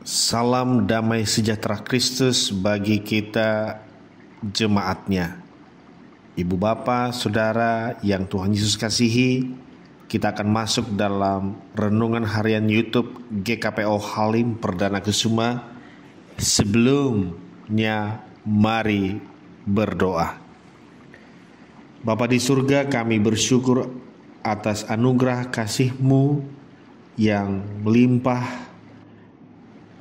Salam damai sejahtera Kristus bagi kita jemaatnya. Ibu bapa, saudara yang Tuhan Yesus kasihi, kita akan masuk dalam renungan harian YouTube GKPO Halim Perdana Kusuma. Sebelumnya mari berdoa. Bapa di surga, kami bersyukur atas anugerah kasih-Mu yang melimpah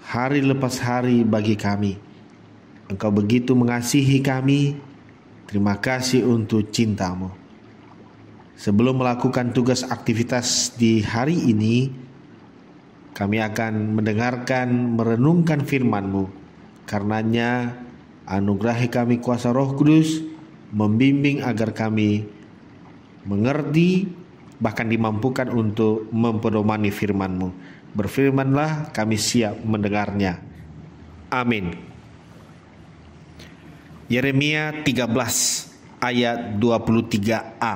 hari lepas hari bagi kami. Engkau begitu mengasihi kami. Terima kasih untuk cinta-Mu. Sebelum melakukan tugas aktivitas di hari ini, kami akan mendengarkan, merenungkan firman-Mu. Karenanya anugerahi kami kuasa Roh Kudus, membimbing agar kami mengerti, bahkan dimampukan untuk mempedomani firman-Mu. Berfirmanlah, kami siap mendengarnya. Amin. Yeremia 13 ayat 23a.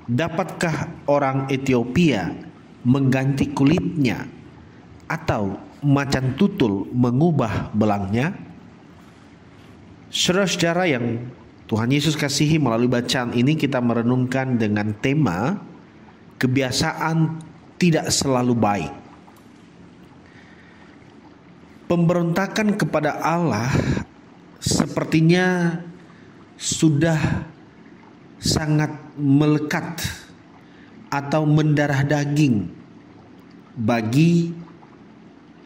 Dapatkah orang Ethiopia mengganti kulitnya, atau macan tutul mengubah belangnya? Saudara-saudara yang Tuhan Yesus kasihi, melalui bacaan ini kita merenungkan dengan tema kebiasaan tidak selalu baik. Pemberontakan kepada Allah sepertinya sudah sangat melekat atau mendarah daging bagi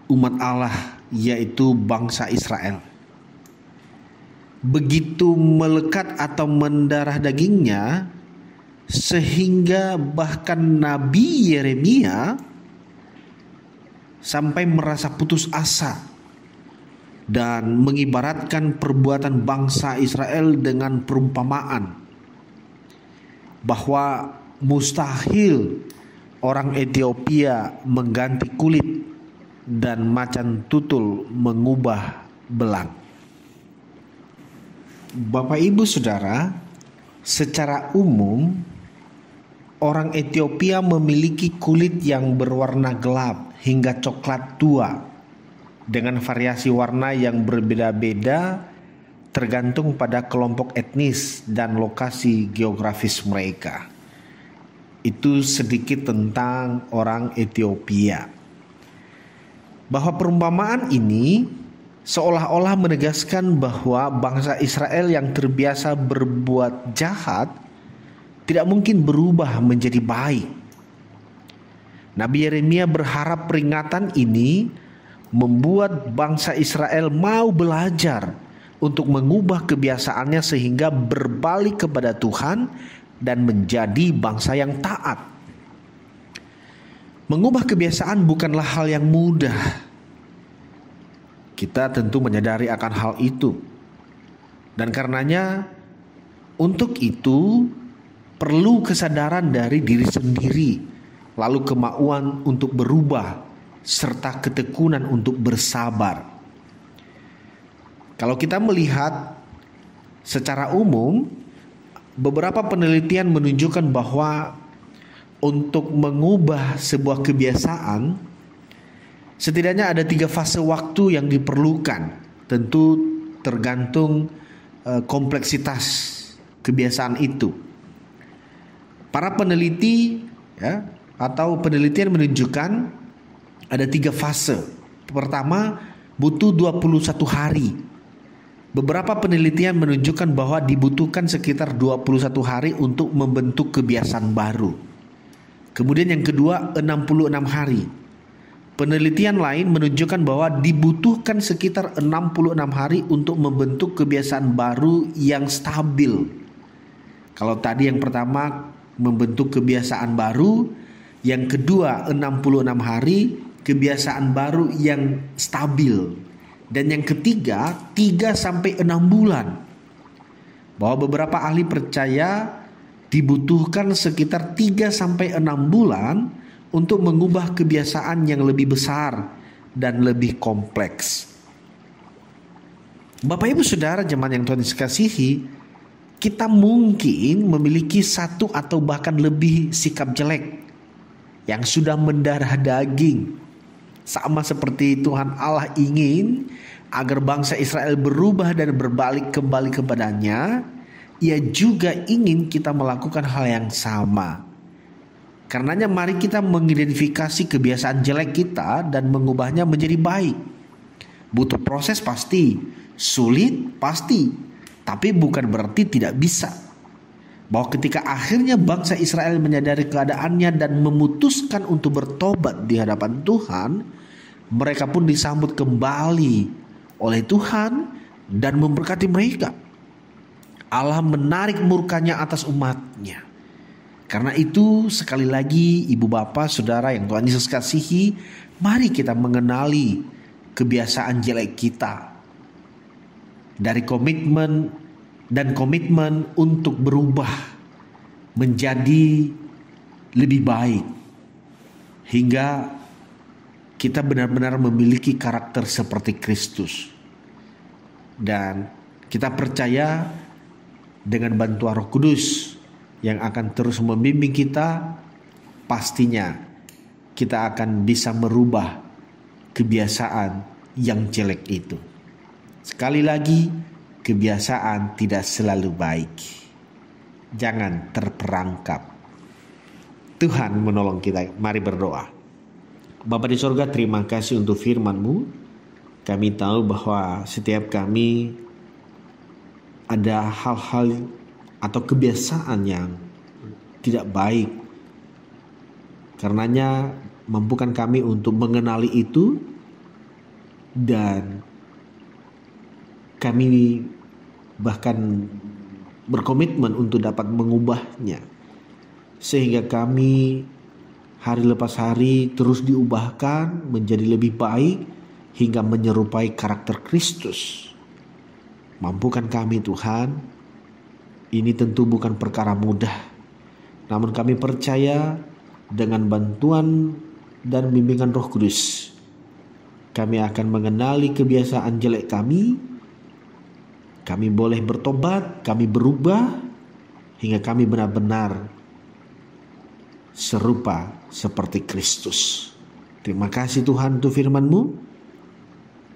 umat Allah, yaitu bangsa Israel. Begitu melekat atau mendarah dagingnya, sehingga bahkan Nabi Yeremia sampai merasa putus asa dan mengibaratkan perbuatan bangsa Israel dengan perumpamaan bahwa mustahil orang Ethiopia mengganti kulit dan macan tutul mengubah belang. Bapak Ibu Saudara, secara umum orang Ethiopia memiliki kulit yang berwarna gelap hingga coklat tua dengan variasi warna yang berbeda-beda tergantung pada kelompok etnis dan lokasi geografis mereka. Itu sedikit tentang orang Ethiopia. Bahwa perumpamaan ini seolah-olah menegaskan bahwa bangsa Israel yang terbiasa berbuat jahat tidak mungkin berubah menjadi baik. Nabi Yeremia berharap peringatan ini membuat bangsa Israel mau belajar untuk mengubah kebiasaannya sehingga berbalik kepada Tuhan dan menjadi bangsa yang taat. Mengubah kebiasaan bukanlah hal yang mudah. Kita tentu menyadari akan hal itu. Dan karenanya untuk itu perlu kesadaran dari diri sendiri, lalu kemauan untuk berubah, serta ketekunan untuk bersabar. Kalau kita melihat secara umum, beberapa penelitian menunjukkan bahwa untuk mengubah sebuah kebiasaan, setidaknya ada 3 fase waktu yang diperlukan. Tentu tergantung kompleksitas kebiasaan itu. Para peneliti atau penelitian menunjukkan ada 3 fase. Pertama, butuh 21 hari. Beberapa penelitian menunjukkan bahwa dibutuhkan sekitar 21 hari untuk membentuk kebiasaan baru. Kemudian yang kedua, 66 hari. Penelitian lain menunjukkan bahwa dibutuhkan sekitar 66 hari untuk membentuk kebiasaan baru yang stabil. Kalau tadi yang pertama membentuk kebiasaan baru, yang kedua 66 hari kebiasaan baru yang stabil, dan yang ketiga 3-6 bulan. Bahwa beberapa ahli percaya dibutuhkan sekitar 3-6 bulan untuk mengubah kebiasaan yang lebih besar dan lebih kompleks. Bapak Ibu Saudara jemaat yang Tuhan kasihi, kita mungkin memiliki satu atau bahkan lebih sikap jelek yang sudah mendarah daging Sama seperti Tuhan Allah ingin agar bangsa Israel berubah dan berbalik kembali kepadanya, Ia juga ingin kita melakukan hal yang sama. Karenanya mari kita mengidentifikasi kebiasaan jelek kita dan mengubahnya menjadi baik. Butuh proses pasti, sulit pasti, tapi bukan berarti tidak bisa. Bahwa ketika akhirnya bangsa Israel menyadari keadaannya dan memutuskan untuk bertobat di hadapan Tuhan, mereka pun disambut kembali oleh Tuhan dan memberkati mereka. Allah menarik murkanya atas umatnya. Karena itu sekali lagi ibu bapak saudara yang Tuhan Yesus kasihi, mari kita mengenali kebiasaan jelek kita. Dari komitmen untuk berubah menjadi lebih baik. Hingga kita benar-benar memiliki karakter seperti Kristus. Dan kita percaya dengan bantuan Roh Kudus yang akan terus membimbing kita, pastinya kita akan bisa merubah kebiasaan yang jelek itu. Sekali lagi, kebiasaan tidak selalu baik. Jangan terperangkap. Tuhan menolong kita. Mari berdoa. Bapa di sorga, terima kasih untuk firman-Mu. Kami tahu bahwa setiap kami ada hal-hal atau kebiasaan yang tidak baik. Karenanya mampukan kami untuk mengenali itu dan kami bahkan berkomitmen untuk dapat mengubahnya. Sehingga kami hari lepas hari terus diubahkan menjadi lebih baik hingga menyerupai karakter Kristus. Mampukan kami Tuhan. Ini tentu bukan perkara mudah, namun kami percaya dengan bantuan dan bimbingan Roh Kudus, kami akan mengenali kebiasaan jelek kami. Kami boleh bertobat, kami berubah, hingga kami benar-benar serupa seperti Kristus. Terima kasih Tuhan untuk firman-Mu.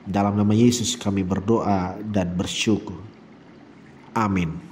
Dalam nama Yesus kami berdoa dan bersyukur. Amin.